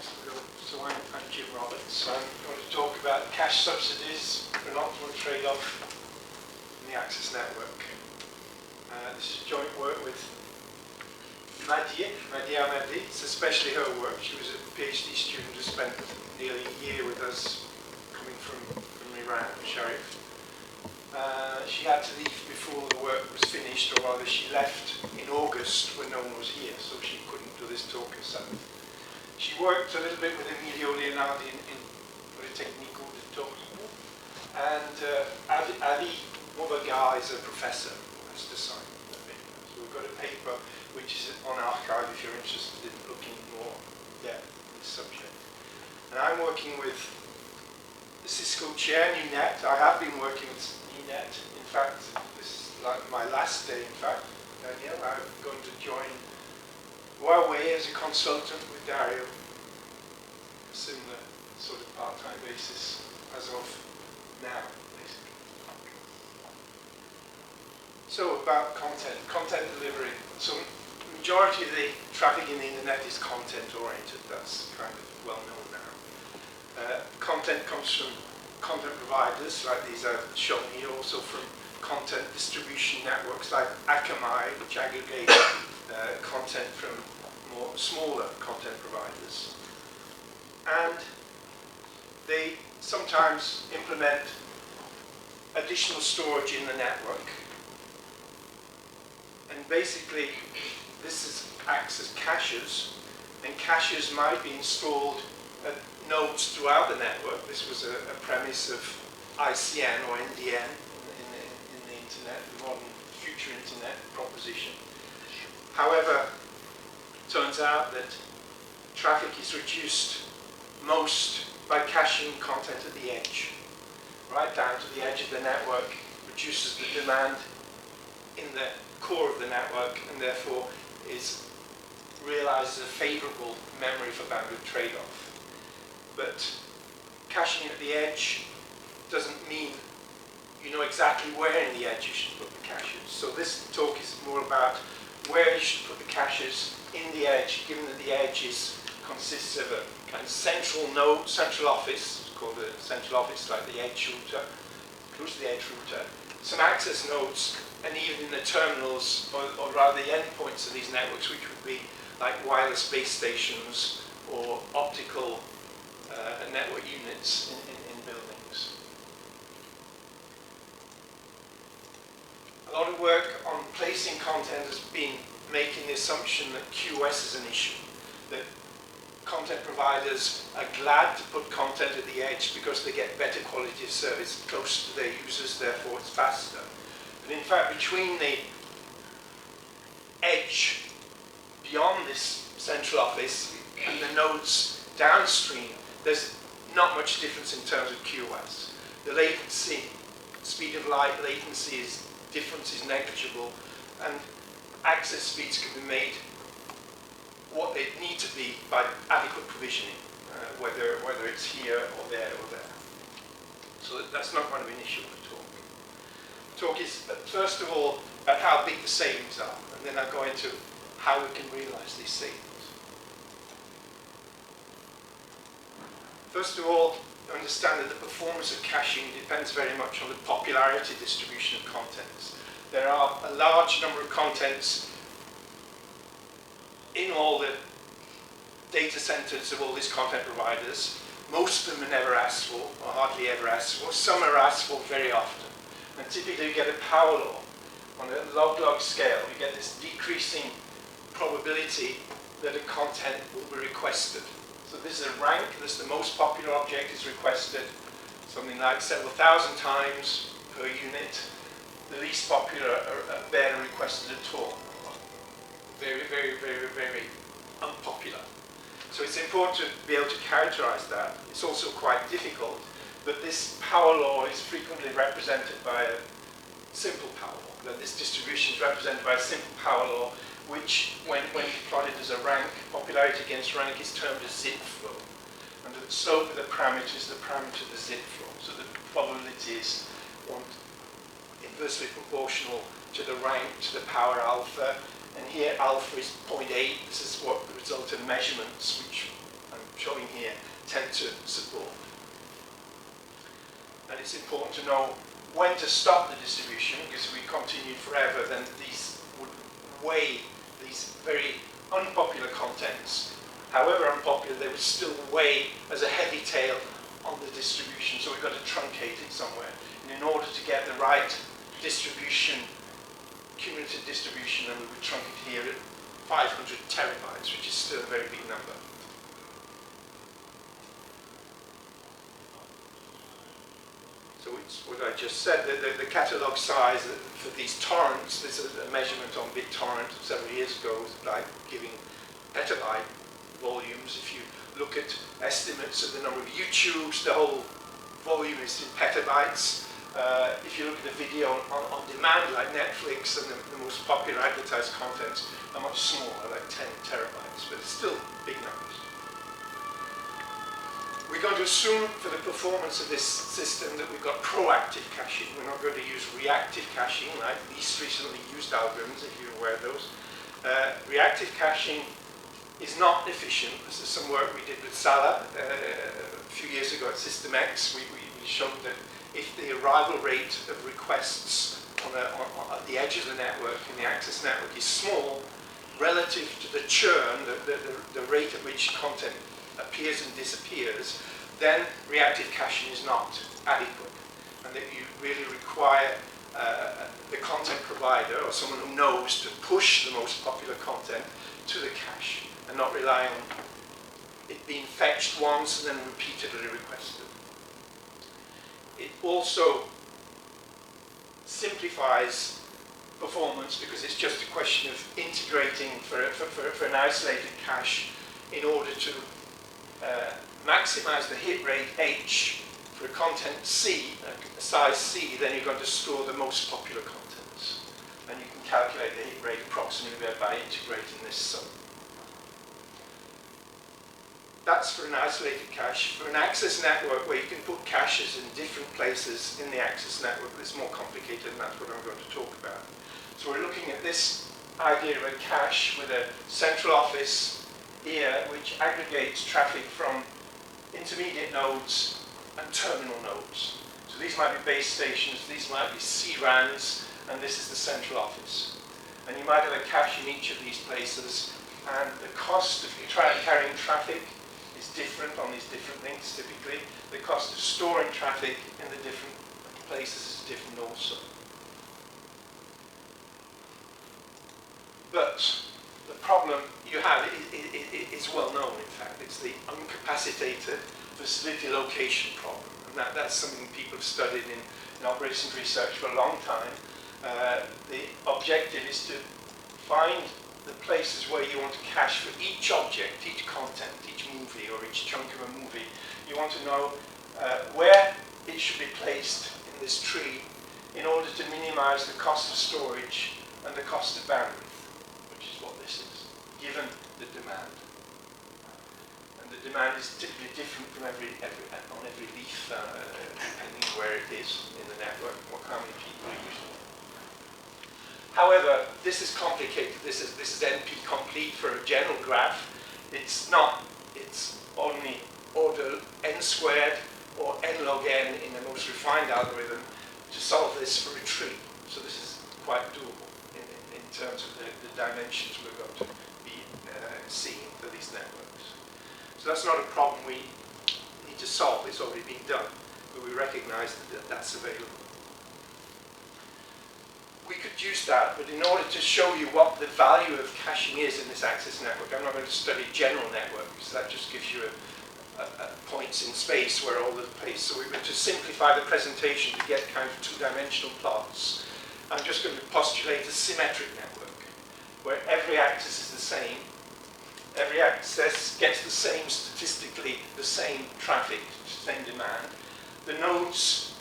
Thanks, Emilio. So I'm Jim Roberts. I'm going to talk about cash subsidies for an optimal trade-off in the access network. This is joint work with Mahdieh Ahmadi. It's especially her work. She was a PhD student who spent nearly a year with us, coming from Iran, Sharif. She had to leave before the work was finished, or rather she left in August when no one was here, so she couldn't do this talk herself. She worked a little bit with Emilio Leonardi in Polytechnico de Torino, and Ali Movaghar is a professor who has to sign the paper. So we've got a paper which is on archive if you're interested in looking more depth at this subject. And I'm working with the Cisco chair, NUNet. I have been working with NUNet. In fact, this is like my last day, in fact. Daniel, I'm going to join Huawei as a consultant with Dario, a similar sort of part-time basis as of now, basically. So about content delivery. So the majority of the traffic in the internet is content-oriented. That's kind of well known now. Content comes from content providers, like these I've shown here, also from content distribution networks like Akamai, which aggregate content from more smaller content providers. And they sometimes implement additional storage in the network. And basically, acts as caches, and caches might be installed at nodes throughout the network. This was a premise of ICN or NDN in the internet, the modern future internet proposition. However, it turns out that traffic is reduced most by caching content at the edge, right down to the edge of the network, reduces the demand in the core of the network, and therefore realizes a favorable memory for bandwidth trade-off. But caching at the edge doesn't mean you know exactly where in the edge you should put the caches. So this talk is more about where you should put the caches in the edge, given that the edge consists of a kind of central node, central office, it's called the central office, like the edge router, includes the edge router, some access nodes, and even the terminals, or rather the endpoints of these networks, which would be like wireless base stations or optical network units in buildings. A lot of work on placing content has been making the assumption that QoS is an issue, that content providers are glad to put content at the edge because they get better quality of service close to their users, therefore it's faster. But in fact, between the edge beyond this central office and the nodes downstream, there's not much difference in terms of QoS. The latency, speed of light latency difference is negligible, and access speeds can be made what they need to be by adequate provisioning, whether it's here or there or there. So that's not going to be an issue of the talk. The talk is, first of all, about how big the savings are, and then I'll go into how we can realize these savings. First of all, understand that the performance of caching depends very much on the popularity distribution of contents. There are a large number of contents in all the data centers of all these content providers. Most of them are never asked for, or hardly ever asked for. Some are asked for very often. And typically you get a power law. On a log-log scale, you get this decreasing probability that a content will be requested. So this is a rank. This is the most popular object is requested something like several thousand times per unit. The least popular are barely requested at all. Very, very, very, very unpopular. So it's important to be able to characterize that. It's also quite difficult, but this power law is frequently represented by a simple power law. That this distribution is represented by a simple power law, which, when plotted as a rank, popularity against rank, is termed a zip flow. And the slope of the parameter is the parameter of the zip flow. So the probability is inversely proportional to the rank, to the power alpha. And here alpha is 0.8. This is what the result of measurements, which I'm showing here tend to support. And it's important to know when to stop the distribution, because if we continued forever, then these would weigh these very unpopular contents. However unpopular, they would still weigh as a heavy tail on the distribution, so we've got to truncate it somewhere. And in order to get the right distribution, cumulative distribution, then we would trunk it here at 500 terabytes, which is still a very big number. So it's what I just said, the catalog size for these torrents, this is a measurement on BitTorrent several years ago, was like giving petabyte volumes. If you look at estimates of the number of YouTubes, the whole volume is in petabytes. If you look at a video on demand like Netflix, and the most popular advertised contents are much smaller, like 10 terabytes, but it's still big numbers. We're going to assume for the performance of this system that we've got proactive caching. We're not going to use reactive caching like least recently used algorithms, if you're aware of those. Reactive caching is not efficient. This is some work we did with Salah a few years ago at System X. We showed that if the arrival rate of requests at the edge of the network, in the access network, is small relative to the churn, the rate at which content appears and disappears, then reactive caching is not adequate, and that you really require the content provider or someone who knows to push the most popular content to the cache and not rely on it being fetched once and then repeatedly requested. It also simplifies performance because it's just a question of integrating for an isolated cache in order to maximize the hit rate H for a content C, a size C, then you're going to store the most popular contents. And you can calculate the hit rate approximately by integrating this sum. That's for an isolated cache. For an access network where you can put caches in different places in the access network, it's more complicated, and that's what I'm going to talk about. So we're looking at this idea of a cache with a central office here, which aggregates traffic from intermediate nodes and terminal nodes. So these might be base stations, these might be CRANs, and this is the central office. And you might have a cache in each of these places, and the cost of carrying traffic is different on these different links typically. The cost of storing traffic in the different places is different also. But the problem you have is well known, in fact. It's the uncapacitated facility location problem. And that's something people have studied in operations research for a long time. The objective is to find the places where you want to cache for each object, each content, each movie, or each chunk of a movie. You want to know where it should be placed in this tree in order to minimize the cost of storage and the cost of bandwidth, which is what this is, given the demand. And the demand is typically different from on every leaf, depending where it is in the network, how many people are using it. However, this is complicated. This is NP complete for a general graph. It's not. It's only order n squared or n log n in the most refined algorithm to solve this for a tree. So this is quite doable in terms of the dimensions we're going to be seeing for these networks. So that's not a problem we need to solve. It's already been done, but we recognize that that's available. We could use that, but in order to show you what the value of caching is in this access network, I'm not going to study general networks. That just gives you points in space where all the place. So we're going to simplify the presentation to get kind of two-dimensional plots. I'm just going to postulate a symmetric network where every axis is the same. Every axis gets the same, statistically, the same traffic, same demand. The nodes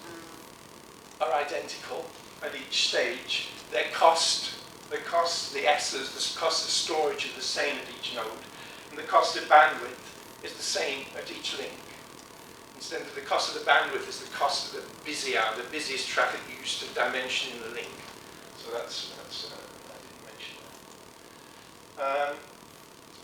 are identical at each stage. Their cost, the S's, the cost of storage are the same at each node, and the cost of bandwidth is the same at each link. Instead of the cost of the bandwidth is the cost of the busiest traffic used to dimension in the link. So that's I didn't mention that.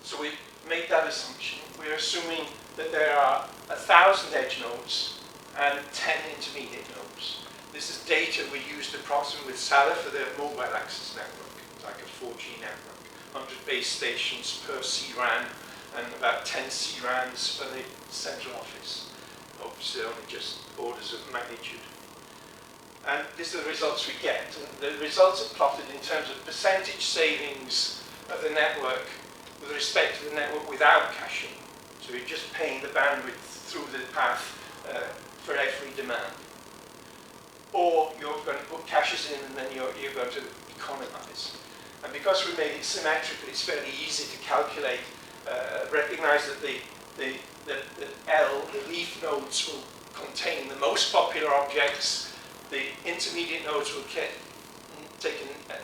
So we made that assumption. We're assuming that there are 1,000 edge nodes and 10 intermediate nodes. This is data we used approximately with Salah for the mobile access network. It's like a 4G network. 100 base stations per CRAN and about 10 CRANs for the central office. Obviously only just orders of magnitude. And these are the results we get. And the results are plotted in terms of percentage savings of the network with respect to the network without caching. So you're just paying the bandwidth through the path for every demand. Or you're going to put caches in and then you're going to economize. And because we made it symmetrical, it's fairly easy to calculate, recognize that the leaf nodes will contain the most popular objects, the intermediate nodes will take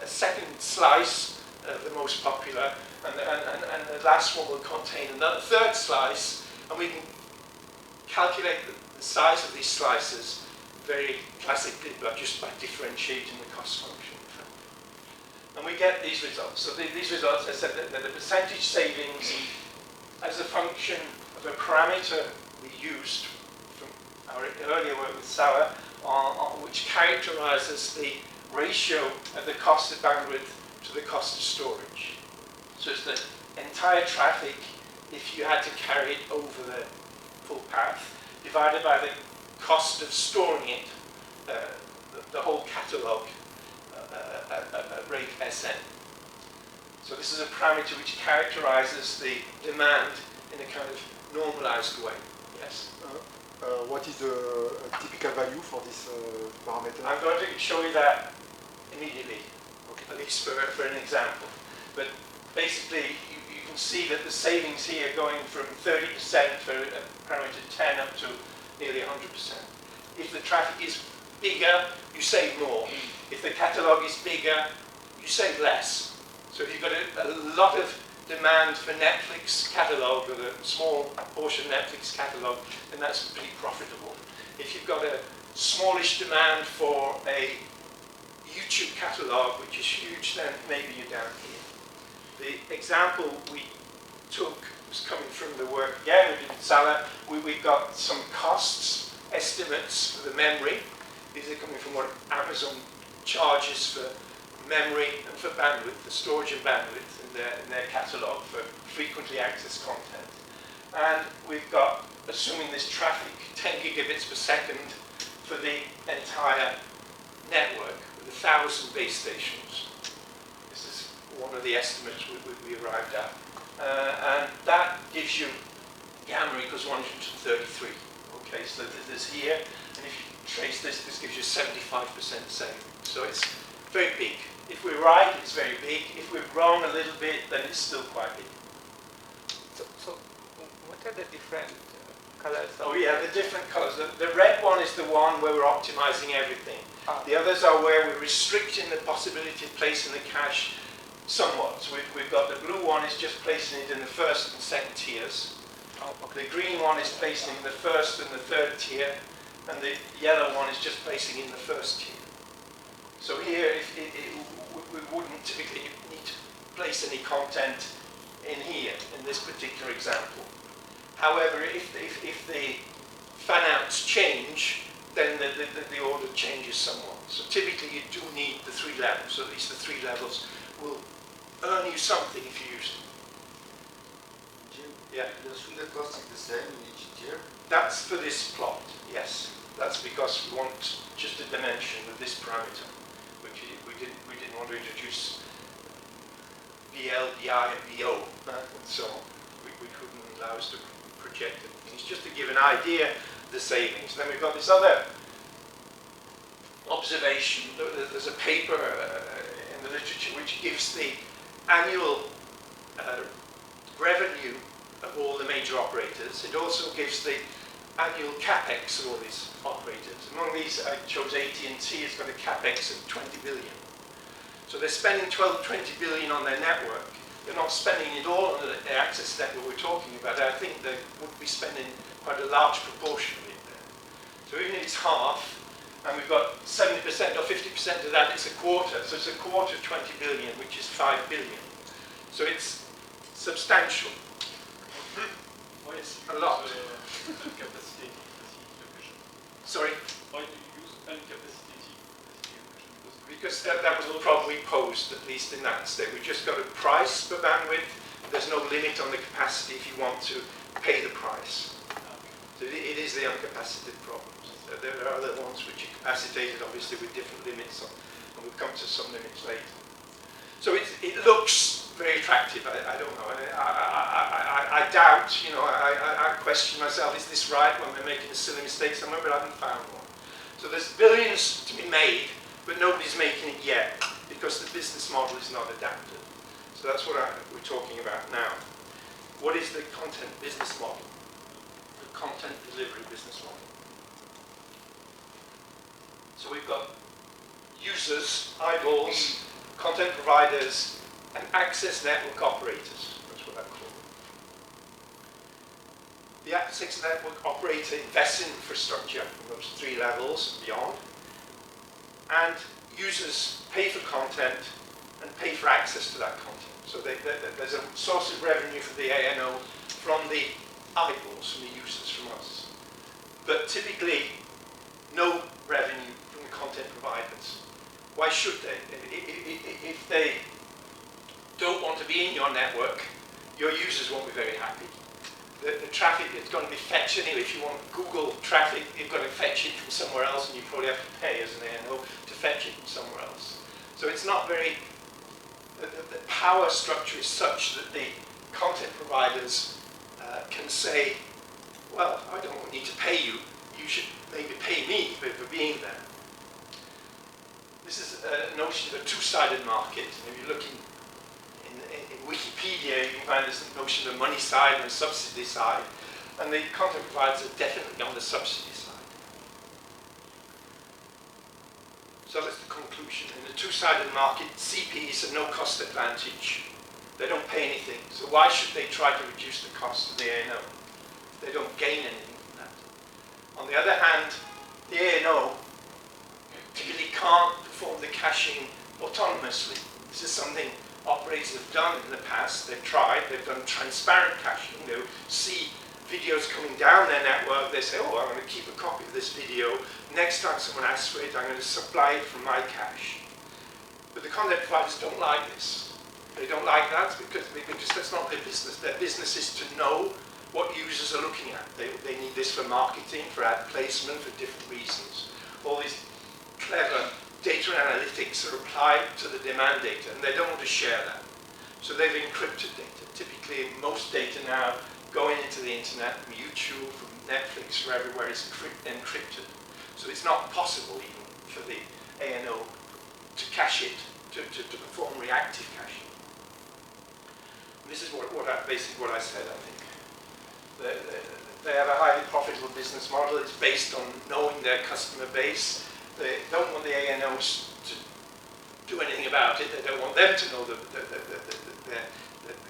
a second slice of the most popular, and the last one will contain another third slice, and we can calculate the size of these slices very classically, but just by differentiating the cost function. And we get these results. So these results, I said that the percentage savings as a function of a parameter we used from our earlier work with Salah, which characterizes the ratio of the cost of bandwidth to the cost of storage. So it's the entire traffic, if you had to carry it over the full path, divided by the cost of storing it, the whole catalog at rate Sn. So this is a parameter which characterizes the demand in a kind of normalized way. Yes? What is the typical value for this parameter? I'm going to show you that immediately, okay, at least for an example. But basically, you can see that the savings here going from 30% for parameter 10 up to nearly 100%. If the traffic is bigger, you save more. If the catalog is bigger, you save less. So if you've got a lot of demand for Netflix catalog, or a small portion of Netflix catalog, then that's pretty profitable. If you've got a smallish demand for a YouTube catalog, which is huge, then maybe you're down here. The example we took was coming from the work, again, we did in Salah. We've got some costs, estimates for the memory. These are coming from what Amazon charges for memory and for bandwidth, for storage and bandwidth in their catalog for frequently accessed content. And we've got, assuming this traffic, 10 gigabits per second for the entire network with 1,000 base stations. This is one of the estimates we arrived at. And that gives you gamma equals 133. Okay, so this here, and if you trace this, this gives you 75% saving. So it's very big. If we're right, it's very big. If we're wrong a little bit, then it's still quite big. So what are the different colors? Oh yeah, the different colors. The red one is the one where we're optimizing everything. The others are where we're restricting the possibility of placing the cache somewhat. So we've got the blue one is just placing it in the first and second tiers. The green one is placing in the first and the third tier, and the yellow one is just placing in the first tier. So here, we wouldn't typically need to place any content in here, in this particular example. However, if the fan-outs change, then the order changes somewhat. So typically you do need the 3 levels, so at least the 3 levels will earn you something if you use them. Yeah. The sugar cost is the same in each tier? That's for this plot, yes. That's because we want just a dimension of this parameter. We didn't want to introduce BL, BI, and BO, and so on. We couldn't allow us to project it. It's just to give an idea of the savings. Then we've got this other observation. There's a paper in the literature which gives the annual revenue of all the major operators. It also gives the annual capex of all these operators. Among these, I chose AT&T. It's got a capex of 20 billion. So they're spending 20 billion on their network. They're not spending it all on the access network we're talking about. I think they would be spending quite a large proportion of it there. So even if it's half, and we've got 70% or 50% of that, it's a quarter. So it's a quarter of 20 billion, which is 5 billion. So it's substantial. Why is A lot. Incapacitating division? Sorry? Why do you use incapacitating division? Because that was the problem we posed, at least in that state. We just got a price per bandwidth. There's no limit on the capacity if you want to pay the price. So it is the uncapacited problems. There are other ones which are capacitated, obviously, with different limits on, and we'll come to some limits later. So it looks very attractive. I don't know. I doubt, you know, I question myself, is this right when we're making a silly mistake somewhere, but I haven't found one. So there's billions to be made, but nobody's making it yet because the business model is not adapted. So that's what we're talking about now. What is the content business model? The content delivery business model. So we've got users, eyeballs, content providers, and access network operators. That's what I call them. The access network operator invests in infrastructure from those 3 levels and beyond. And users pay for content and pay for access to that content. So there's a source of revenue for the ANO from the eyeballs, from the users, from us. But typically, no revenue from the content providers. Why should they? If they don't want to be in your network, your users won't be very happy. The traffic is going to be fetched anyway. If you want Google traffic, you've got to fetch it from somewhere else, and you probably have to pay as an ANO to fetch it from somewhere else. So it's not very... The power structure is such that the content providers can say, well, I don't need to pay you. You should maybe pay me for being there. This is a notion of a two-sided market. If you look in Wikipedia, you can find this notion of a money side and a subsidy side. And the content providers are definitely on the subsidy side. So that's the conclusion. In the two-sided market, CPs have no cost advantage. They don't pay anything. So why should they try to reduce the cost of the ANO? They don't gain anything from that. On the other hand, the ANO typically can't perform the caching autonomously. This is something operators have done in the past. They've tried. They've done transparent caching. They'll see videos coming down their network. They say, oh, I'm going to keep a copy of this video. Next time someone asks for it, I'm going to supply it from my cache. But the content providers don't like this. They don't like that because that's not their business. Their business is to know what users are looking at. They need this for marketing, for ad placement, for different reasons. All these clever data analytics are applied to the demand data, and they don't want to share that. So they've encrypted data. Typically, most data now going into the internet, from YouTube, from Netflix, from everywhere, is encrypted. So it's not possible even for the ANO to cache it, to perform reactive caching. And this is basically what I said, I think. They have a highly profitable business model. It's based on knowing their customer base. They don't want the ANOs to do anything about it. They don't want them to know the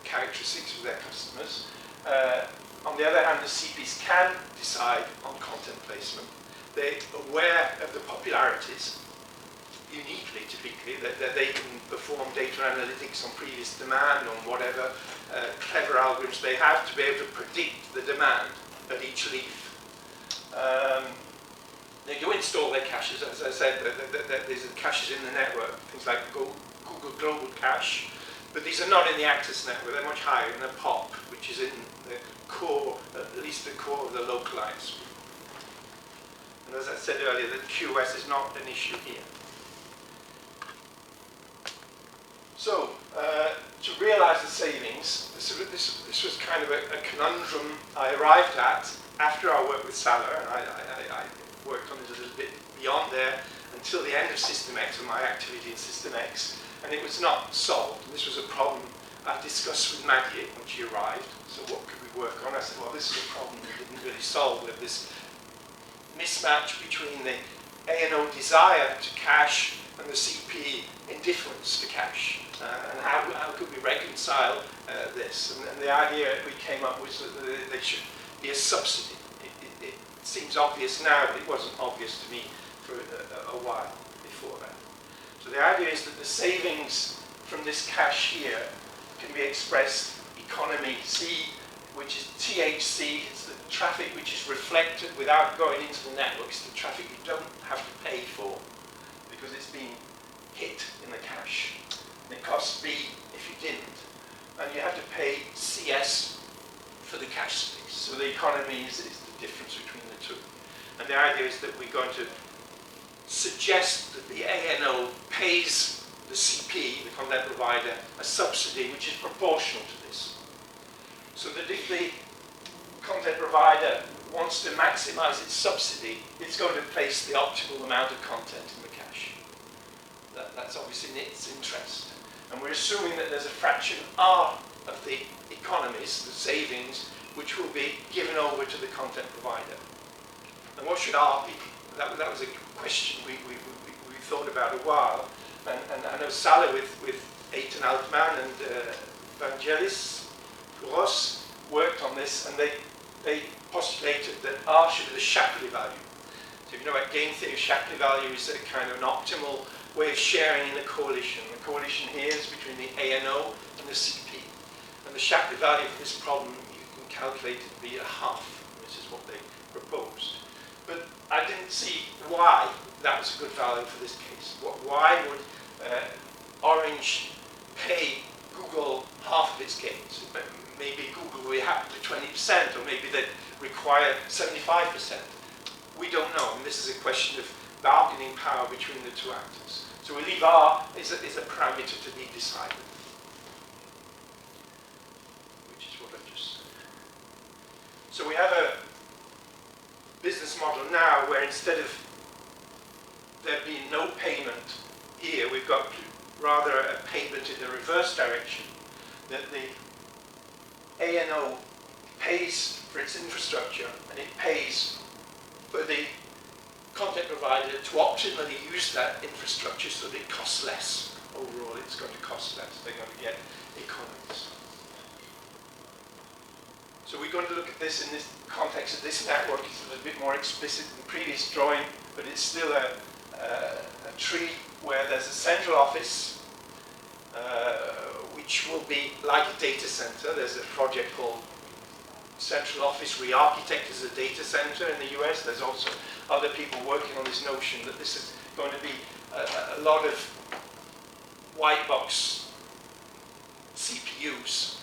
characteristics of their customers. On the other hand, the CPs can decide on content placement. They're aware of the popularities, uniquely, typically, that they can perform data analytics on previous demand, on whatever clever algorithms they have to be able to predict the demand at each leaf. They do install their caches, as I said, there's caches in the network, things like Google Global Cache, but these are not in the access network, they're much higher in the POP, which is in the core, at least the core of the localized. And as I said earlier, the QoS is not an issue here. So, to realize the savings, this was kind of a conundrum I arrived at after I worked with Salah, and I worked on it a little bit beyond there until the end of System X and my activity in System X, and it was not solved. This was a problem I discussed with Mahdieh when she arrived. So what could we work on? I said, well, this is a problem we didn't really solve with this mismatch between the ANO desire to cache and the CP indifference to cache. And how could we reconcile this? And the idea we came up with was that there should be a subsidy. It seems obvious now, but it wasn't obvious to me for a while before that. So the idea is that the savings from this cache here can be expressed economy C, which is THC. It's the traffic which is reflected without going into the network. It's the traffic you don't have to pay for because it's being hit in the cache. And it costs B if you didn't. And you have to pay CS for the cache space. So the economy is the difference between the two. And the idea is that we're going to suggest that the ANO pays the CP, the content provider, a subsidy which is proportional to this. So that if the content provider wants to maximize its subsidy, it's going to place the optimal amount of content in the cache. That's obviously in its interest. And we're assuming that there's a fraction R of the economies, the savings, which will be given over to the content provider. And what should R be? That was a question we thought about a while. And I know Salah with Eitan Altman and Vangelis Kouros worked on this, and they postulated that R should be the Shapley value. So if you know about game theory, Shapley value is a kind of an optimal way of sharing in a coalition. The coalition here is between the ANO and the CP. And the Shapley value for this problem, you can calculate it to be a half. This is what they proposed. But I didn't see why that was a good value for this case. Why would Orange pay Google half of its gains? Maybe Google will be happy with 20%, or maybe they'd require 75%. We don't know, and this is a question of bargaining power between the two actors. So we leave R is a parameter to be decided, which is what I just said. So we have a business model now where instead of there being no payment here, we've got rather a payment in the reverse direction, that the ANO pays for its infrastructure and it pays for the content provider to optimally use that infrastructure so that it costs less. Overall, it's going to cost less. They're going to get economies. So we're going to look at this in this context of this network. It's a little bit more explicit than the previous drawing, but it's still a tree where there's a central office which will be like a data center. There's a project called Central Office Re-Architect as a data center in the US. There's also other people working on this notion that this is going to be a lot of white box CPUs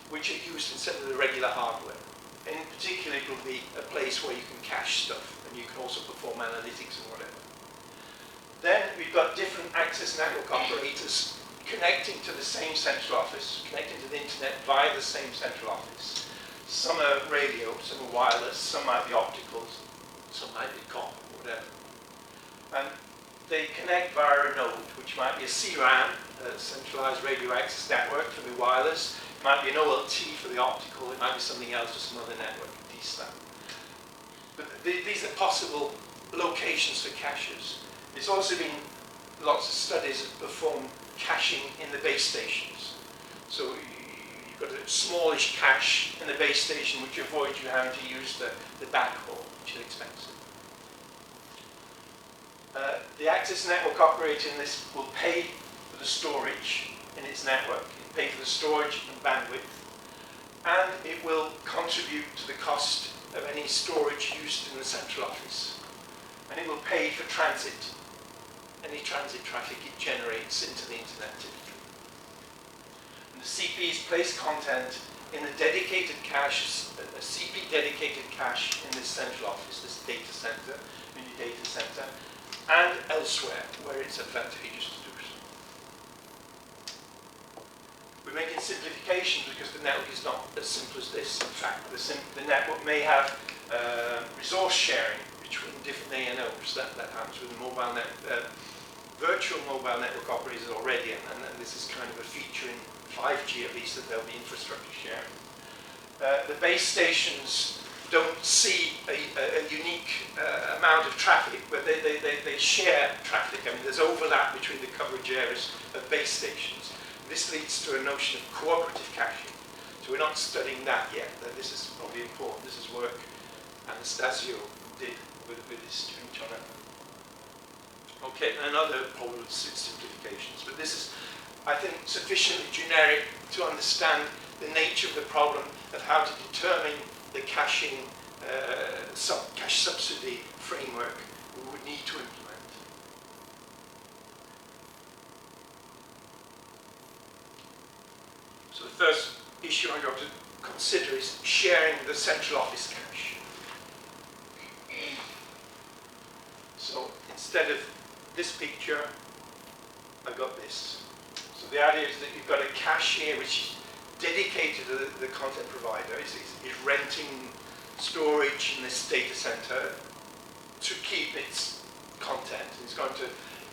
which are used instead of the regular hardware. And in particular, it will be a place where you can cache stuff and you can also perform analytics and whatever. Then we've got different access network operators connecting to the same central office, connecting to the internet via the same central office. Some are radio, some are wireless, some might be optical, some might be copper, whatever. And they connect via a node, which might be a CRAN, a centralized radio access network for the wireless. It might be an OLT for the optical. It might be something else for some other network, DSLAM. But these are possible locations for caches. There's also been lots of studies that perform caching in the base stations. So you've got a smallish cache in the base station which avoids you having to use the backhaul, which is expensive. The access network operator in this will pay for the storage in its network. It will pay for the storage and bandwidth, and it will contribute to the cost of any storage used in the central office. And it will pay for transit, any transit traffic it generates into the internet typically. And the CPs place content in a dedicated cache, a CP dedicated cache in this central office, this data center, mini data center, and elsewhere where it's advantageous to do so. We're making simplifications because the network is not as simple as this. In fact, the network may have resource sharing between different ANOs. That happens with the mobile virtual mobile network operators already, and this is kind of a feature in 5G at least, that there'll be infrastructure sharing. The base stations don't see a unique amount of traffic, but they share traffic. I mean, there's overlap between the coverage areas of base stations. This leads to a notion of cooperative caching. So we're not studying that yet. This is probably important. This is work Anastasio did with his student John. Okay, and other probable simplifications. But this is, I think, sufficiently generic to understand the nature of the problem of how to determine the caching cache subsidy framework we would need to implement. So the first issue I'm going to consider is sharing the central office cache. So instead of this picture, I've got this. So the idea is that you've got a cache here which is dedicated to the content provider, is renting storage in this data center to keep its content. It's going to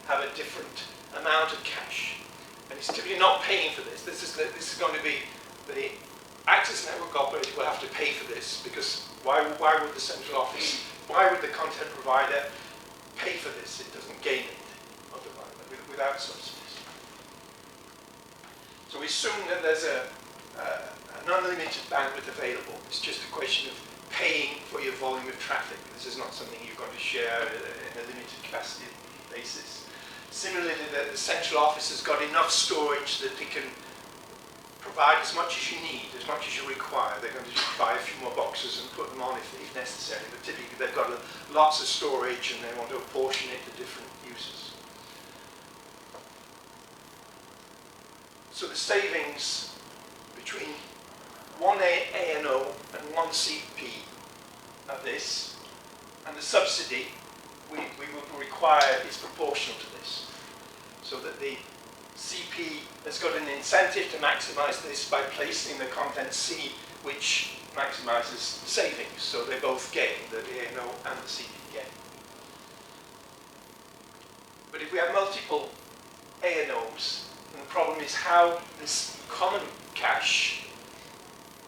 have a different amount of cache. And it's typically not paying for this. This is going to be the access network operator will have to pay for this, because why would the central office, why would the content provider pay for this? It doesn't gain anything otherwise, without subsidies. So we assume that there's an unlimited bandwidth available. It's just a question of paying for your volume of traffic. This is not something you're going to share in a limited capacity basis. Similarly, the central office has got enough storage that they can provide as much as you need, as much as you require. They're going to just buy a few more boxes and put them on if necessary, but typically they've got lots of storage and they want to apportion it to different users. So the savings between one ANO and one CP of this, and the subsidy we would require is proportional to this. So that the CP has got an incentive to maximize this by placing the content C, which maximizes savings. So they both gain, the ANO and the CP gain. But if we have multiple ANOs, then the problem is how this common cache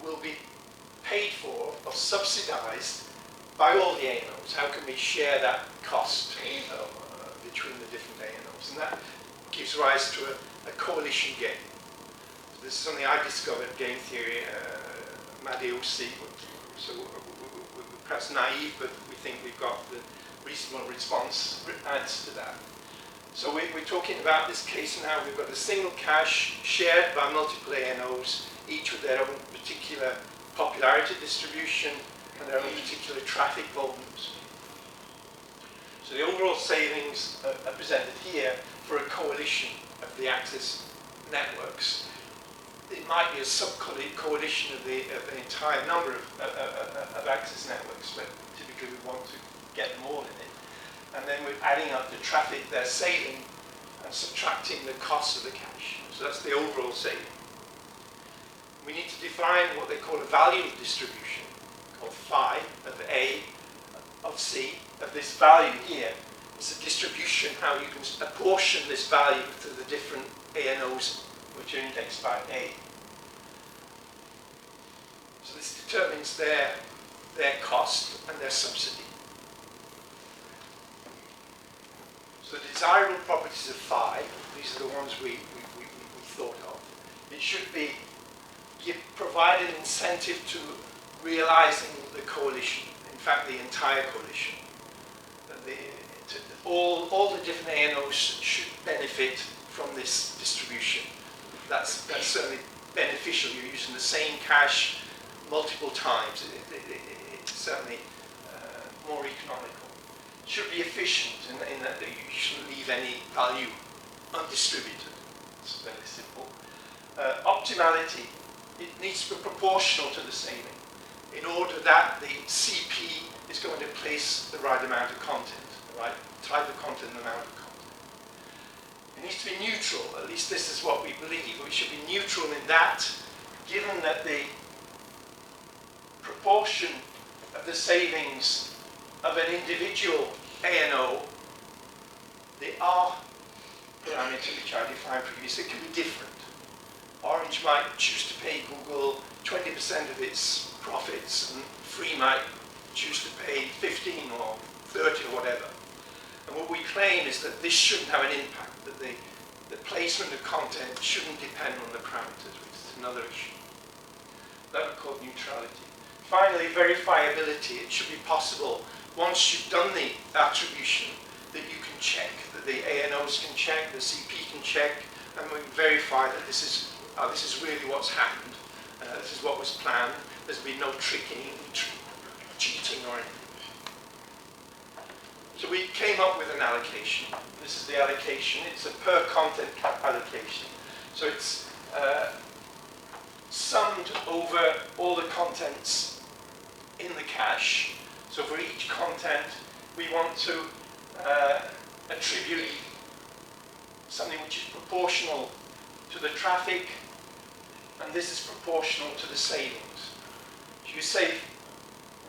will be paid for or subsidized by all the ANOs. How can we share that cost between the different ANOs? And that gives rise to a coalition game. So this is something I discovered, game theory, Mahdieh. So we're perhaps naive, but we think we've got the reasonable response answer to that. So we're talking about this case now. We've got a single cache shared by multiple ANOs, each with their own particular popularity distribution and their own particular traffic volumes. So the overall savings are presented here for a coalition of the access networks. It might be a sub-coalition of the entire number of access networks, but typically we want to get them all in it. And then we're adding up the traffic they're saving and subtracting the cost of the cache. So that's the overall saving. We need to define what they call a value distribution, called phi of A, of C, of this value here. It's a distribution, how you can apportion this value to the different ANOs which are indexed by A. So this determines their cost and their subsidy. So the desirable properties of phi, these are the ones we thought of. It should provide an incentive to realizing the coalition, in fact the entire coalition. All the different ANOs should benefit from this distribution. That's certainly beneficial. You're using the same cache multiple times. It's certainly more economical. It should be efficient in that you shouldn't leave any value undistributed. It's very simple. Optimality, it needs to be proportional to the saving in order that the CP is going to place the right amount of content, the right type of content and amount of content. It needs to be neutral, at least this is what we believe. We should be neutral in that, given that the proportion of the savings of an individual ANO, the R parameter which I defined previously, can be different. Orange might choose to pay Google 20% of its profits, and Free might choose to pay 15 or 30 or whatever. And what we claim is that this shouldn't have an impact, that the placement of content shouldn't depend on the parameters, which is another issue. That we call neutrality. Finally, verifiability. It should be possible, once you've done the attribution, that you can check, that the ANOs can check, the CP can check, and we verify that this is really what's happened. This is what was planned. There's been no tricking, cheating or anything. So we came up with an allocation. This is the allocation. It's a per content allocation. So it's summed over all the contents in the cache. So for each content, we want to attribute something which is proportional to the traffic, and this is proportional to the savings. So you save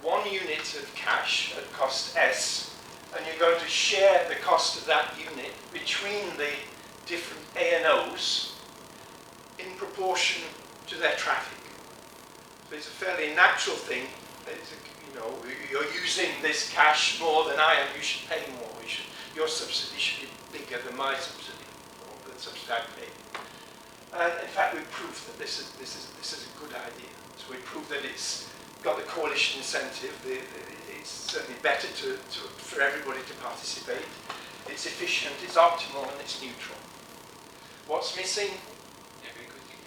1 unit of cache at cost S, and you're going to share the cost of that unit between the different ANOs in proportion to their traffic. So it's a fairly natural thing. You're using this cache more than I am, you should pay more. Your subsidy should be bigger than my subsidy, or the subsidy I pay. In fact, we proved that this is a good idea. So we proved that it's got the coalition incentive. It's certainly better for everybody to participate. It's efficient, it's optimal, and it's neutral. What's missing? Yeah, very quickly.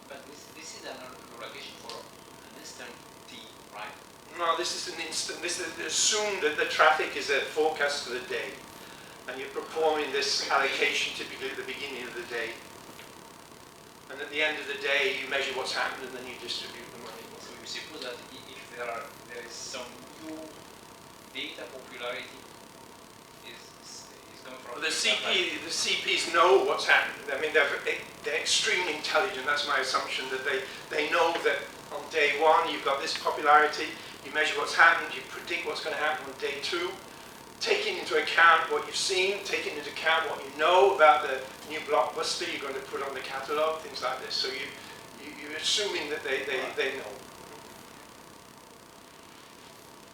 But this is an allocation for an instant T, right? No, this is an instant. This is assume that the traffic is a forecast for the day, and you're performing this allocation typically at the beginning of the day. And at the end of the day, you measure what's happened, and then you distribute the money. So you suppose that if there is some new data popularity is coming from Well, the CPs know what's happened. I mean, they're extremely intelligent. That's my assumption, that they know that on day 1 you've got this popularity. You measure what's happened. You predict what's going to happen on day 2. Taking into account what you've seen, taking into account what you know about the new blockbuster you're going to put on the catalogue, things like this. So you're assuming that they know.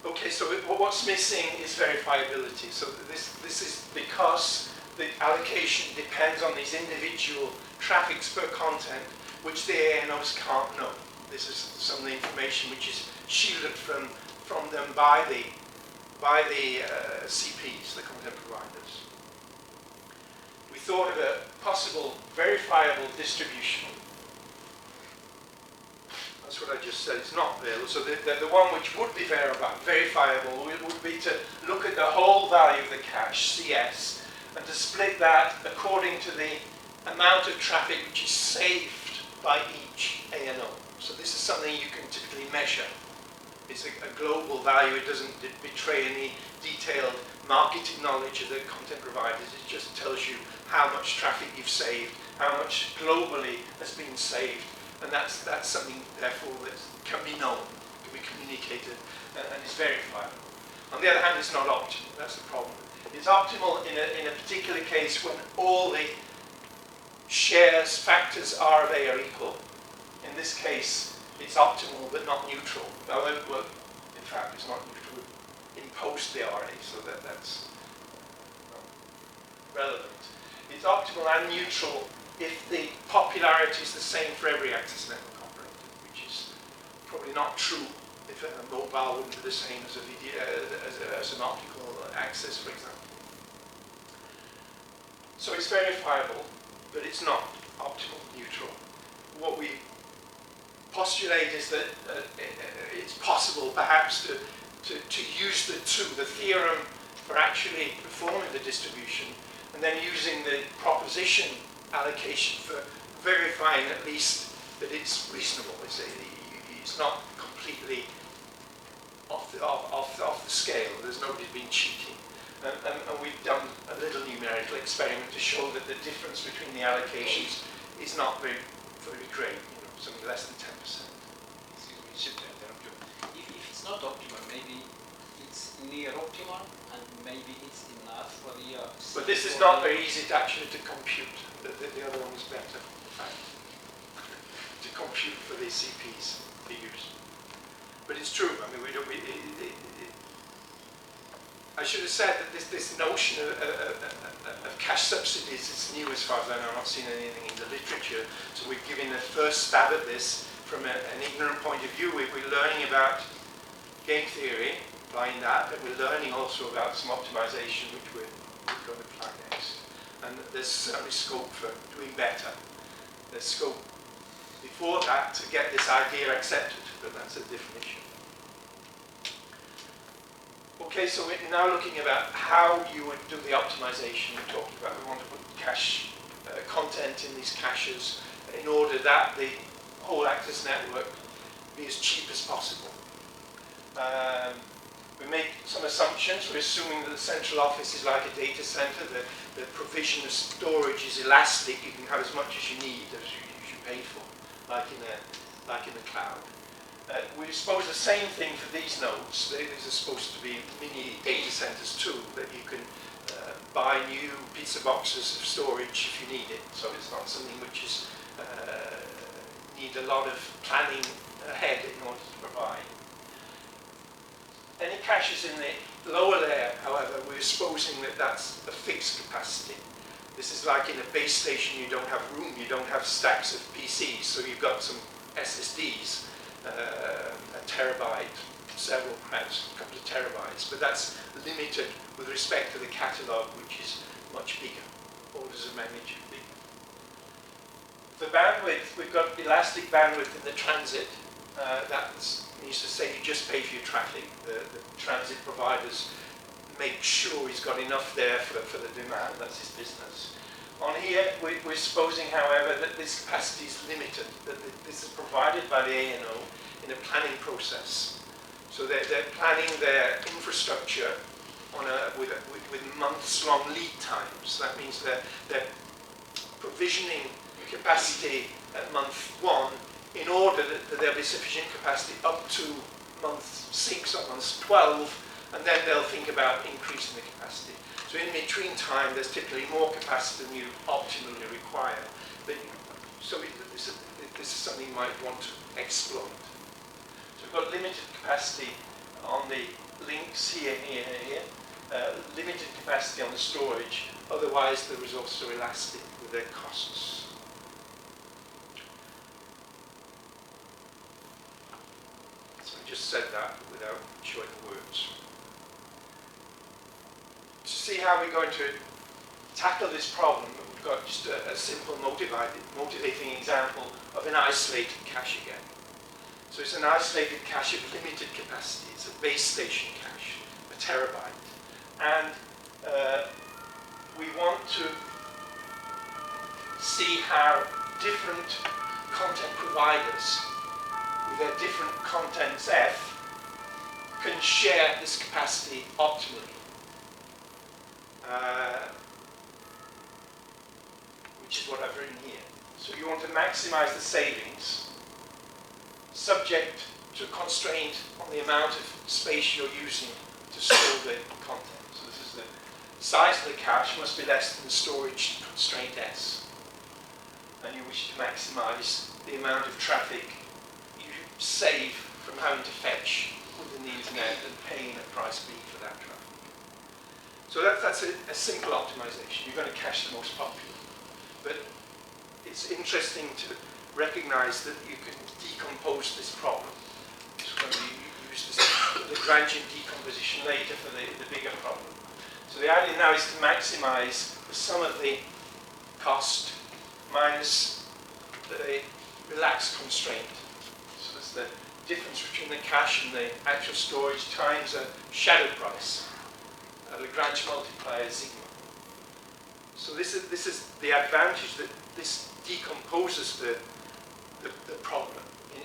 Okay, so what's missing is verifiability. So this is because the allocation depends on these individual traffics per content, which the ANOs can't know. This is some of the information which is shielded from them by the CPs, the content providers. We thought of a possible verifiable distribution. That's what I just said. It's not there. So the one which would be verifiable would be to look at the whole value of the cache, CS, and to split that according to the amount of traffic which is saved by each ANO. So this is something you can typically measure. It's a global value. It doesn't betray any detailed marketing knowledge of the content providers. It just tells you how much traffic you've saved, how much globally has been saved, and that's something, therefore, that can be known, can be communicated, and is verifiable. On the other hand, it's not optimal. That's the problem. It's optimal in a particular case when all the shares factors R of A are equal. In this case, it's optimal but not neutral. Well, in fact, it's not neutral. In post the RA, so that's not relevant. It's optimal and neutral if the popularity is the same for every access network operator, which is probably not true if a mobile wouldn't be the same as a video, as an optical access, for example. So it's verifiable, but it's not optimal, neutral. What we postulate is that it's possible perhaps to use the theorem for actually performing the distribution, and then using the proposition allocation for verifying at least that it's reasonable. It's not completely off the scale. There's nobody been cheating. And we've done a little numerical experiment to show that the difference between the allocations is not very great. Something less than 10%. Excuse me, should interrupt you. If it's not optimal, maybe it's near optimal, and maybe it's enough for the. But this is not very easy to actually compute. The other one is better, in fact, to compute for the CPs figures. But it's true. I mean, I should have said that this notion of cash subsidies is new as far as I know. I've not seen anything in the literature. So we're giving the first stab at this from an ignorant point of view. We're learning about game theory, applying that, but we're learning also about some optimization, which we're going to apply next. And there's certainly scope for doing better. There's scope before that to get this idea accepted, but that's a different issue. Okay, so we're now looking about how you would do the optimization. We're talking about we want to put cache content in these caches in order that the whole access network be as cheap as possible. We make some assumptions. We're assuming that the central office is like a data center. The provision of storage is elastic. You can have as much as you need, as you pay for, like in the cloud. We suppose the same thing for these nodes. These are supposed to be mini data centers too, that you can buy new pizza boxes of storage if you need it. So it's not something which is need a lot of planning ahead in order to provide. Any caches in the lower layer, however, we're supposing that that's a fixed capacity. This is like in a base station, you don't have room, you don't have stacks of PCs, so you've got some SSDs, a terabyte, several perhaps, a couple of terabytes, but that's limited with respect to the catalog, which is much bigger, orders of magnitude bigger. For bandwidth, we've got elastic bandwidth in the transit. That means to say you just pay for your traffic. The transit providers make sure he's got enough there for the demand. That's his business. On here, we're supposing, however, that this capacity is limited, that this is provided by the ANO in a planning process. So they're planning their infrastructure on with months-long lead times. That means they're provisioning capacity at month 1 in order that there'll be sufficient capacity up to month 6 or month 12, and then they'll think about increasing the capacity. So in between time, there's typically more capacity than you optimally require. So this is something you might want to exploit. So we've got limited capacity on the links here, limited capacity on the storage. Otherwise, the resources are elastic with their costs. So I just said that without showing the words. To see how we're going to tackle this problem, we've got just a simple motivating example of an isolated cache again. So it's an isolated cache of limited capacity. It's a base station cache, a terabyte. And we want to see how different content providers with their different contents F can share this capacity optimally. Which is what I've written here. So you want to maximize the savings subject to a constraint on the amount of space you're using to store the content. So this is the size of the cache must be less than the storage constraint S. And you wish to maximize the amount of traffic you save from having to fetch within the internet and paying a price B for that traffic. So that's a simple optimization. You're going to cache the most popular. But it's interesting to recognize that you can decompose this problem. So when we use this Lagrangian decomposition later for the bigger problem. So the idea now is to maximize the sum of the cost minus the relaxed constraint. So that's the difference between the cache and the actual storage times a shadow price. A Lagrange multiplier sigma. So this is the advantage that this decomposes the problem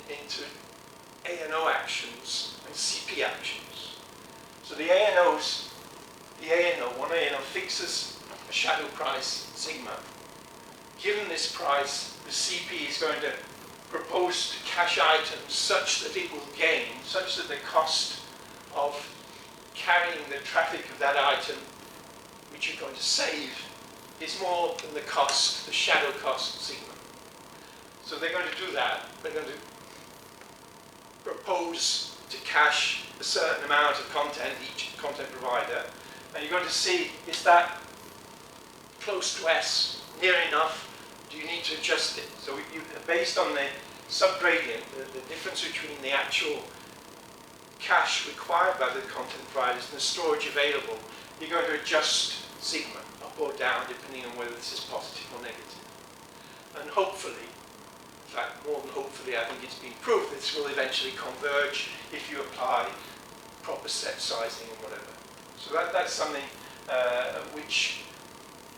into ANO actions and CP actions. So the ANOs, one ANO fixes a shadow price sigma. Given this price, the CP is going to propose to cache items such that it will gain, such that the cost of carrying the traffic of that item, which you're going to save, is more than the cost, the shadow cost sigma. So they're going to do that. They're going to propose to cache a certain amount of content, each content provider, and you're going to see, is that close to S, near enough? Do you need to adjust it? So based on the subgradient, the difference between the actual cache required by the content providers and the storage available, you're going to adjust sigma up or down depending on whether this is positive or negative. And hopefully, fact, more than hopefully, I think it's been proved this will eventually converge if you apply proper step sizing and whatever. So that's something which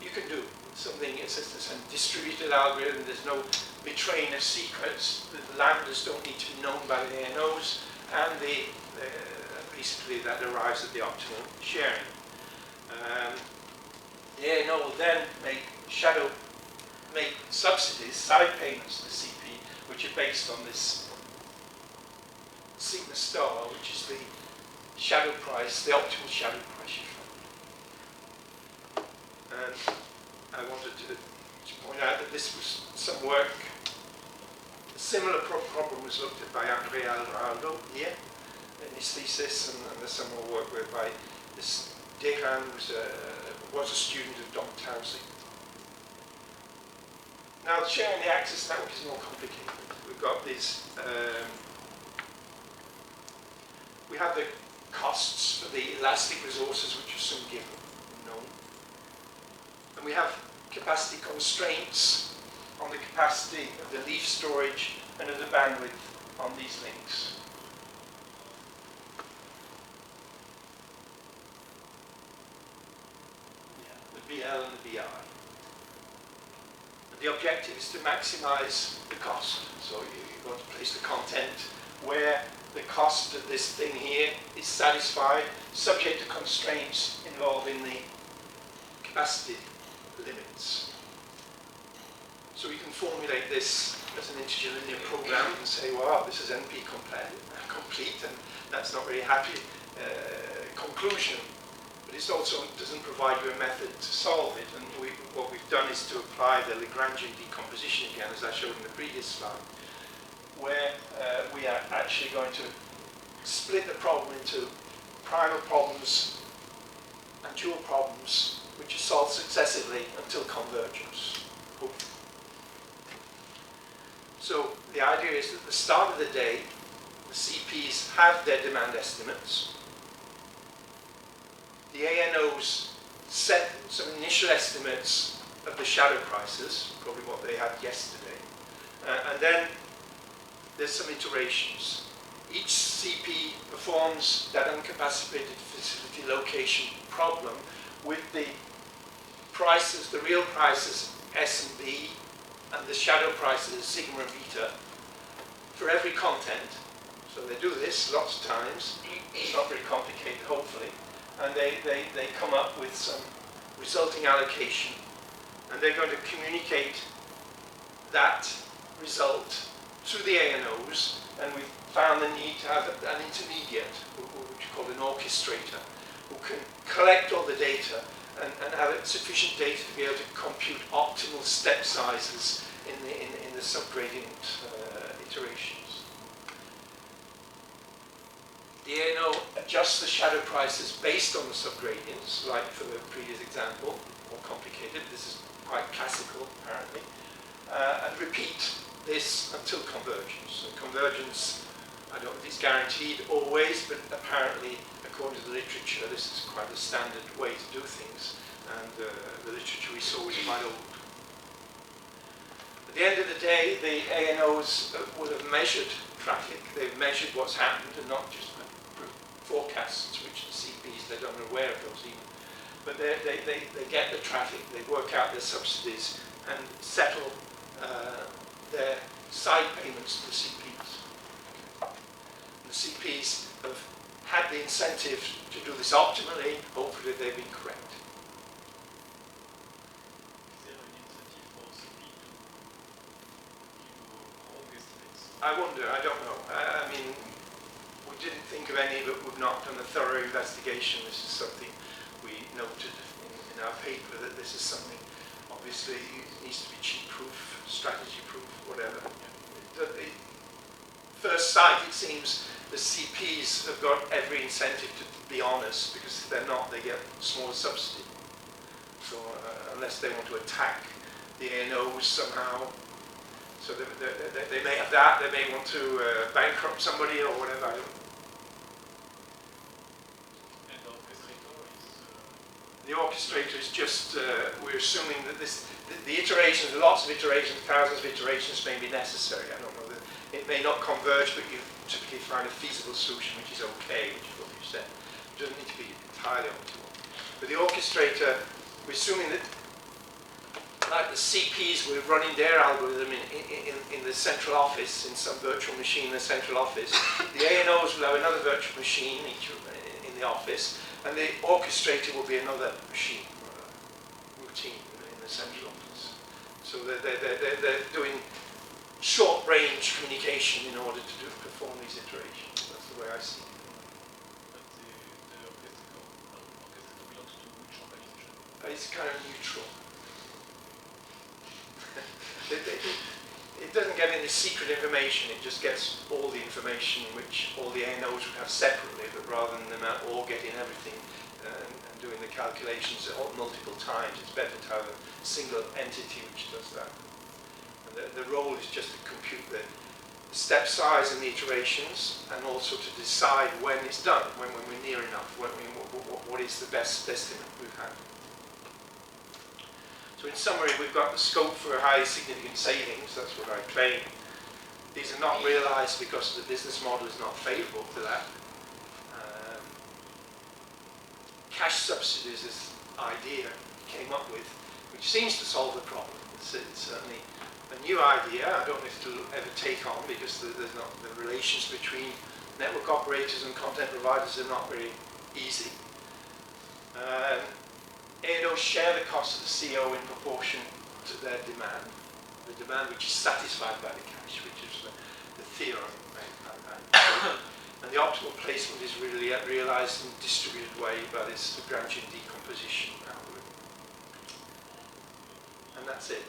you can do. Something, it's a distributed algorithm, there's no betraying of secrets, the lambdas don't need to be known by the ANOs, and basically that arrives at the optimal sharing. The ANO will then make subsidies, side payments to the CP, which are based on this sigma star, which is the shadow price, the optimal shadow price you find. And I wanted to point out that this was some work. A similar problem was looked at by André Alvarado here in his thesis, and there's some more work by this Dehan, who was a student of Don Townsley. Now, sharing the access network is more complicated. We've got these. We have the costs for the elastic resources, which are soon given, known. And we have capacity constraints on the capacity of the leaf storage and of the bandwidth on these links. The BL and the BI. And the objective is to maximize the cost. So you want to place the content where the cost of this thing here is satisfied, subject to constraints involving the capacity limits. So we can formulate this as an integer linear program and say, well, this is NP complete, and that's not very happy conclusion. But it also doesn't provide you a method to solve it. And what we've done is to apply the Lagrangian decomposition again, as I showed in the previous slide, where we are actually going to split the problem into primal problems and dual problems, which are solved successively until convergence. So the idea is that at the start of the day, the CPs have their demand estimates. The ANOs set some initial estimates of the shadow prices, probably what they had yesterday, and then there's some iterations. Each CP performs that uncapacitated facility location problem with the prices, the real prices S and B, and the shadow prices sigma and beta for every content. So they do this lots of times. It's not very complicated, hopefully. And they come up with some resulting allocation. And they're going to communicate that result to the ANOs, and we've found the need to have an intermediate, which we call an orchestrator, who can collect all the data and have sufficient data to be able to compute optimal step sizes in the subgradient iterations. The ANO adjusts the shadow prices based on the subgradients, like for the previous example, more complicated. This is quite classical, apparently, and repeat this until convergence. And convergence, I don't know if it's guaranteed always, but apparently, according to the literature, this is quite a standard way to do things, and the literature we saw was quite old. At the end of the day, the ANOs would have measured traffic. They've measured what's happened, and not just forecasts, which the CPs, they're unaware of those even. But they get the traffic, they work out their subsidies, and settle their side payments to the CPs. And the CPs have had the incentive to do this optimally. Hopefully they've been correct. Is there an incentive for CP to give wrong estimates? I wonder, I don't know. I mean, we didn't think of any, but we've not done a thorough investigation. This is something we noted in our paper, that this is something, obviously, it needs to be cheat-proof, strategy-proof, whatever. At first sight, it seems the CPs have got every incentive to be honest, because if they're not, they get smaller subsidy. So unless they want to attack the ANOs somehow, so they may have that, they may want to bankrupt somebody or whatever. I don't. And the orchestrator is The orchestrator is just, we're assuming that the iterations, lots of iterations, thousands of iterations may be necessary. I don't know that it may not converge, but you typically find a feasible solution which is okay, which is what you said. It doesn't need to be entirely optimal. But the orchestrator, we're assuming that, like the CPs, we're running their algorithm in the central office, in some virtual machine in the central office. The ANOs will have another virtual machine in the office, and the orchestrator will be another machine, routine in the central office. So they're doing short-range communication in order to perform these iterations. That's the way I see it. But the orchestra belongs to which organization? It's kind of neutral. It doesn't get any secret information, it just gets all the information which all the ANOs would have separately, but rather than them all getting everything and doing the calculations multiple times, it's better to have a single entity which does that. And the role is just to compute the step size and the iterations, and also to decide when it's done, when we're near enough, what is the best estimate we've had. So in summary, we've got the scope for high significant savings, that's what I claim. These are not realized because the business model is not favorable to that. Cash subsidies is an idea came up with, which seems to solve the problem. It's certainly a new idea. I don't know if it'll ever take on because there's not the relations between network operators and content providers are not very easy. ANOs share the cost of the CO in proportion to their demand, the demand which is satisfied by the cache, which is the theorem. And the optimal placement is really realized in a distributed way by this Lagrangian decomposition algorithm. And that's it.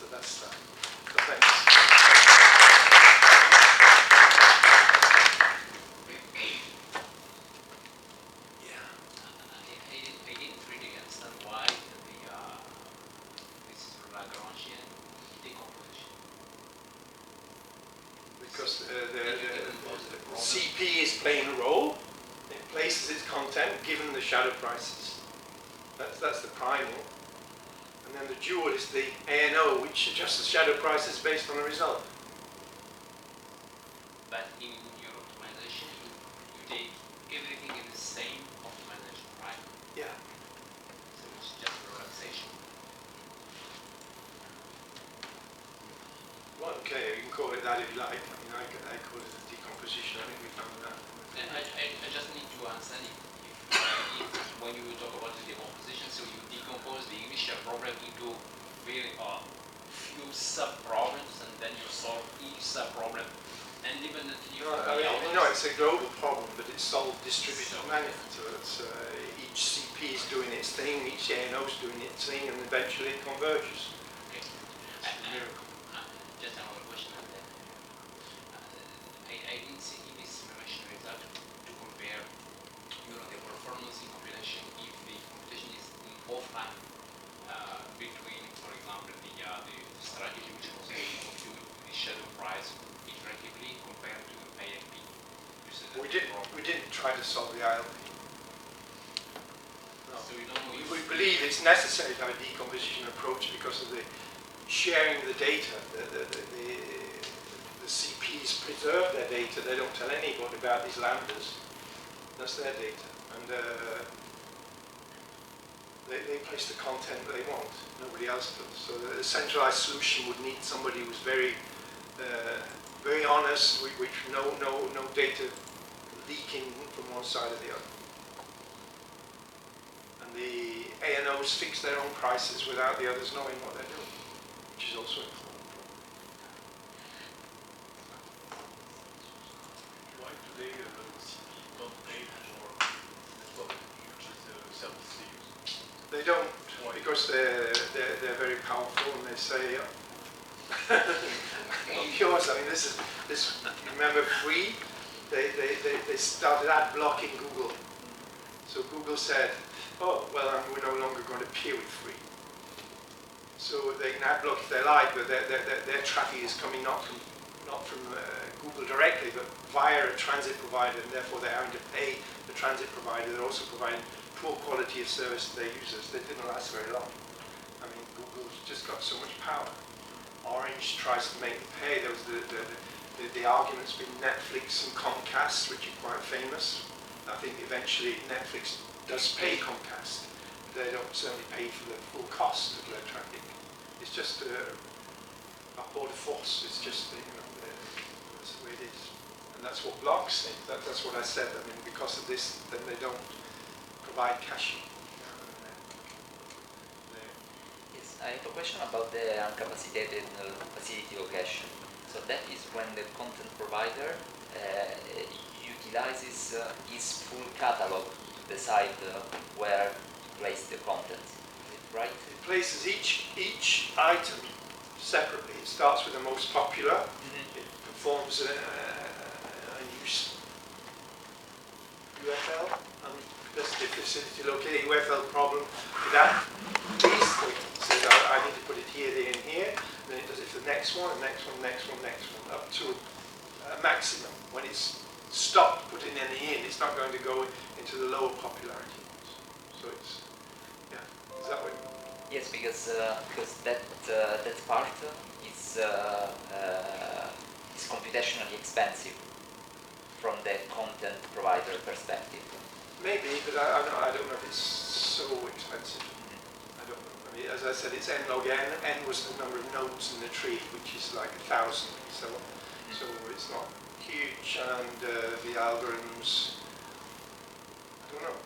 That's that. So thanks. Because the CP is playing a role, it places its content given the shadow prices. That's the primal. And then the dual is the ANO, which adjusts the shadow prices based on a result. But in your optimization, you take everything in the same optimization, right? Yeah. So it's just relaxation. Well, okay, you can call it that if you like. I mean, I call it a decomposition. I think we found that. And I just need to understand if when you talk about the decomposition, so you decompose the initial problem into very few sub-problems, and then you solve each sub-problem independently. No, it's a global problem, but it's solved distributed manner. So it's each CP is doing its thing, each ANO is doing its thing, and eventually it converges. Okay. It's a miracle. Just another question on that. I didn't see in this simulation result to compare, the performance in computation if the computation is in offline between, for example, the strategy which was to compute the shadow price iteratively compared to ILP. We didn't try to solve the ILP. No. So we don't know if We believe it's necessary to have a decomposition approach because of the sharing of the data. The CPs preserve their data. They don't tell anybody about these lambdas. That's their data. And they place the content they want. Nobody else does. So the centralized solution would need somebody who's very honest, with no data leaking from one side or the other. And the ANOs fix their own prices without the others knowing what they're doing, which is also important. Why today CP don't pay for network, which is the service they use? They don't, because they're very powerful, and they say, yours. I mean, this. You remember free? They started ad blocking Google. So Google said, oh well, we're no longer going to appear with free. So they can ad block if they like, but their traffic is coming not from not from Google directly, but via a transit provider, and therefore they're having to pay the transit provider. They're also providing poor quality of service to their users. They didn't last very long. I mean, Google's just got so much power. Orange tries to make them pay. There was the argument's been Netflix and Comcast, which are quite famous. I think eventually Netflix does pay Comcast. They don't certainly pay for the full cost of their traffic. It's just rapport de force. It's just, that's the way it is. And that's what blocks think. That's what I said. I mean, because of this, then they don't provide caching. Yes, I have a question about the uncapacitated facility location. So that is when the content provider utilizes his full catalog to decide where to place the content. Is it right? It places each item separately. It starts with the most popular. It performs a use UFL, uncapacitated facility located UFL problem with that. These things says I need to put it here, there, and here. Then it does it for the next one, next one, next one, next one, up to a maximum. When it's stopped putting any in, it's not going to go into the lower popularity ones. So it's, yeah, is that what? Yes, because that part is computationally expensive from the content provider perspective. Maybe, but I don't know if it's so expensive. I don't know. I mean, as I said, it's n log n. N was the number of nodes in the tree, which is like 1,000. So it's not huge, and the algorithms. I don't know.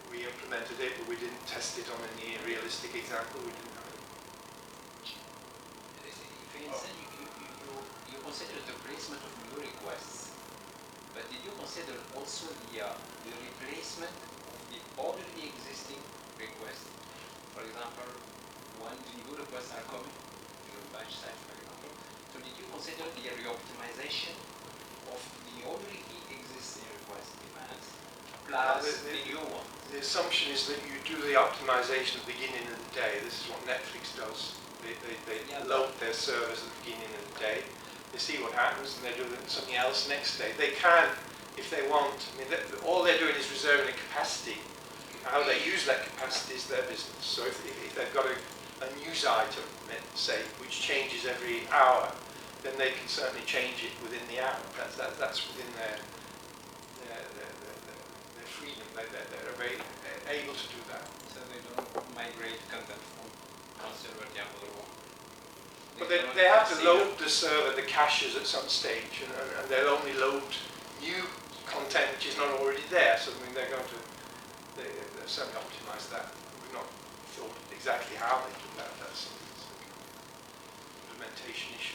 We implemented it, but we didn't test it on any realistic example. We didn't have it. For instance, you consider the placement of new requests, but did you consider also the replacement of the already existing request? For example, when the new requests are coming to your batch site, for example, so did you consider the reoptimization of the already existing request demands plus the new one? The assumption is that you do the optimization at the beginning of the day. This is what Netflix does. They load their servers at the beginning of the day. They see what happens and they do something else next day. They can, if they want. I mean, all they're doing is reserving a capacity. How they use that capacity is their business. So if they've got a news item, say, which changes every hour, then they can certainly change it within the hour. That's within their freedom. They're very able to do that. So they don't migrate content from one server to the other one. But they have to load the server, the caches at some stage, and they'll only load new content which is not already there. So I mean, they're going to they'll certainly optimize that. We've not thought exactly how they do that. That's an implementation issue.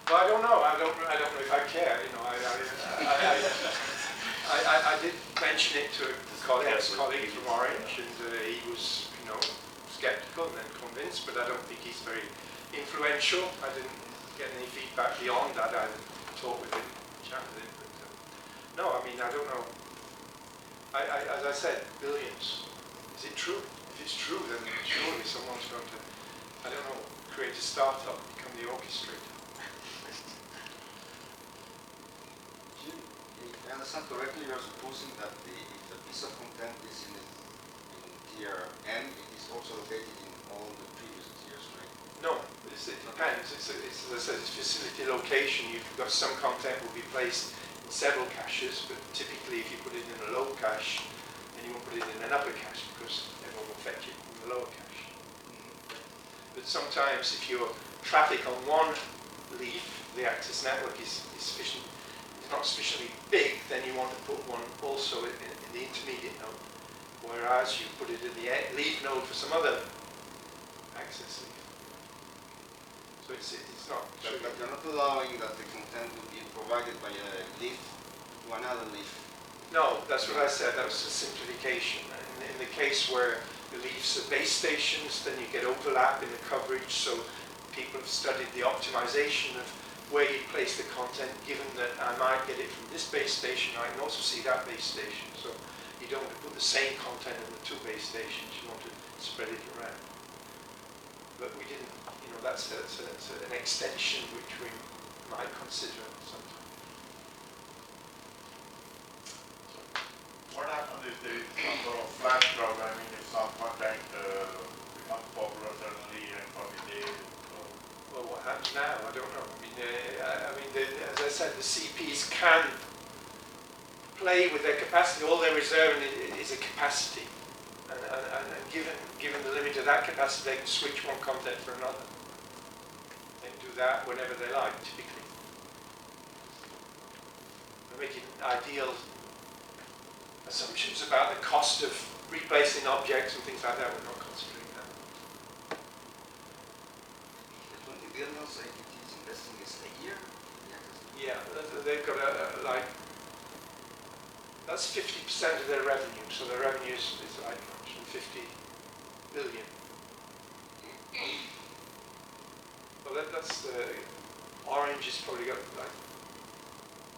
Well, I don't know. I don't know if I care. You know, I did mention it to a colleague from Orange, and he was, skeptical and then convinced. But I don't think he's very influential. I didn't get any feedback beyond that. I talked with him, chat with him. But, no, I mean, I don't know. As I said, billions. Is it true? If it's true, then surely someone's going to, I don't know, create a startup, become the orchestrator. If I understand correctly, you are supposing that if the piece of content is in tier N, it is also located in all the previous tiers, right? No, it depends. It's as I said, it's facility location. You've got some content will be placed in several caches, but typically if you put it in a low cache, then you won't put it in an upper cache because everyone will fetch it from the lower cache. But sometimes if your traffic on one leaf, the access network is not sufficiently big, then you want to put one also in the intermediate node. Whereas you put it in the leaf node for some other access leaf. So it's not. But you're not allowing that the content will be provided by a leaf to another leaf. No, that's what I said. That was a simplification. In the case where the leaves are base stations, then you get overlap in the coverage. So people have studied the optimization of where you place the content, given that I might get it from this base station, I can also see that base station. So You don't want to put the same content in the two base stations, you want to spread it around. But we didn't, you know, that's an extension which we might consider sometimes. What happens if there is some sort of flash programming, if some content becomes popular suddenly and for the day? Well, what happens now? I don't know. I mean, as I said, the CPs can play with their capacity. All they're reserving is a capacity, and given the limit of that capacity, they can switch one content for another. They can do that whenever they like, typically. We're making ideal assumptions about the cost of replacing objects and things like that. We're not considering that. The 20 billion ATTs investing is a year? Yeah, they've got like, that's 50% of their revenue, so their revenue is like 150 billion. Well, that's the Orange has probably got like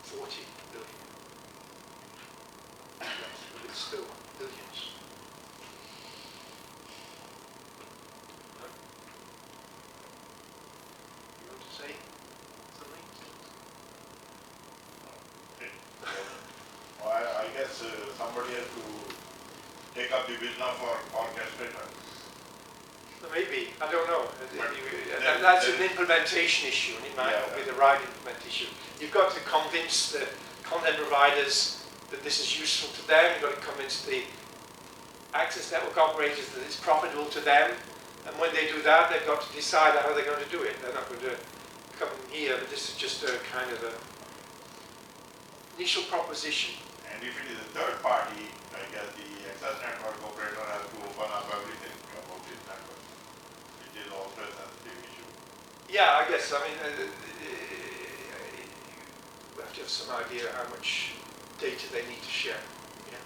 40 billion. But it's still billions. No? You want to say something? Well, I guess somebody has to take up the business for orchestrator. Maybe, I don't know. Then- That's an implementation issue, and it might not be the right implementation. You've got to convince the content providers that this is useful to them. You've got to convince the access network operators that it's profitable to them. And when they do that, they've got to decide how they're going to do it. They're not going to come here, but this is just a kind of an initial proposition. And if it is a third party, I guess the access network operator has to open up everything about his network, which is also a sensitive issue. Yeah, I guess. I mean, we have to have some idea how much data they need to share. Yeah.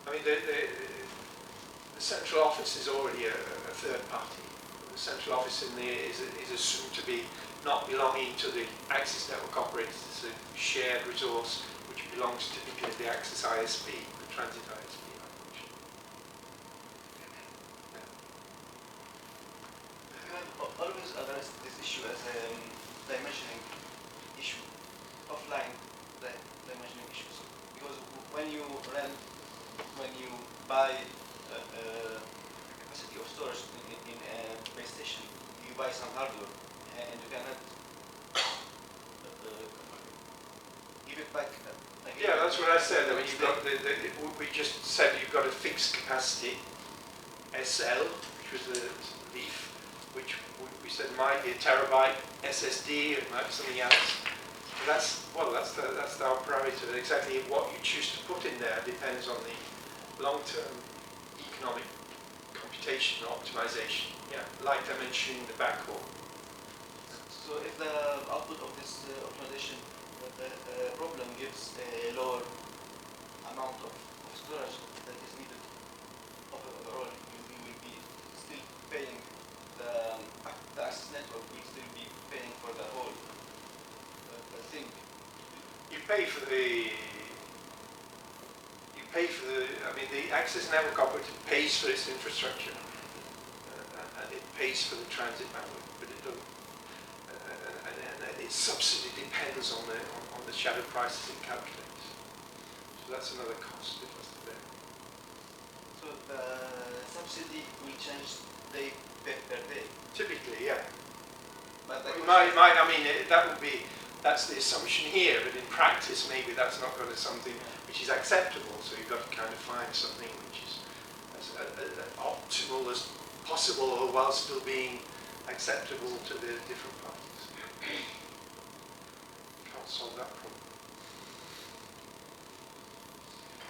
I mean, the central office is already a third party. The central office is assumed to be not belonging to the access network operators. It's a shared resource which belongs typically to the access ISP, the transit ISP. You have always addressed this issue as a dimensioning issue, offline dimensioning issue. So, because when you buy capacity of storage in a base station, you buy some hardware and you cannot give it back again. Yeah, that's what I said. I mean, you've got we just said you've got a fixed capacity, SL, which was the leaf, which we said might be a terabyte SSD, it might be something else. But that's our parameter. Exactly what you choose to put in there depends on the long-term economic computation or optimization. Yeah, like dimensioning the backhaul. So if the output of this optimization problem gives a lower amount of storage that is needed overall, you will be still paying the access network will still be paying for the whole thing. You pay for the. I mean, the access network operator pays for its infrastructure, and it pays for the transit bandwidth, but it doesn't. And its subsidy depends on the shadow prices it calculates. So that's another cost it has to bear. So the subsidy will change day per day. Typically, yeah. But That's the assumption here, but in practice maybe that's not going to something which is acceptable, so you've got to kind of find something which is as optimal as possible, or while still being acceptable to the different parties. Can't solve that problem.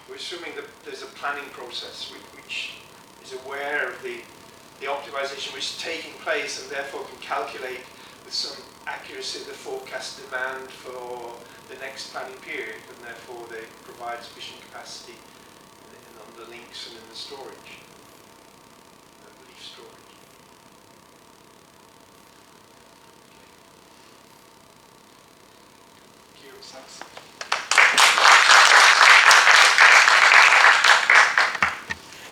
We're assuming that there's a planning process which is aware of the optimization which is taking place and therefore can calculate with some accuracy the forecast demand for the next planning period, and therefore they provide sufficient capacity on the links and in the storage, leaf storage. Thank you. Thanks.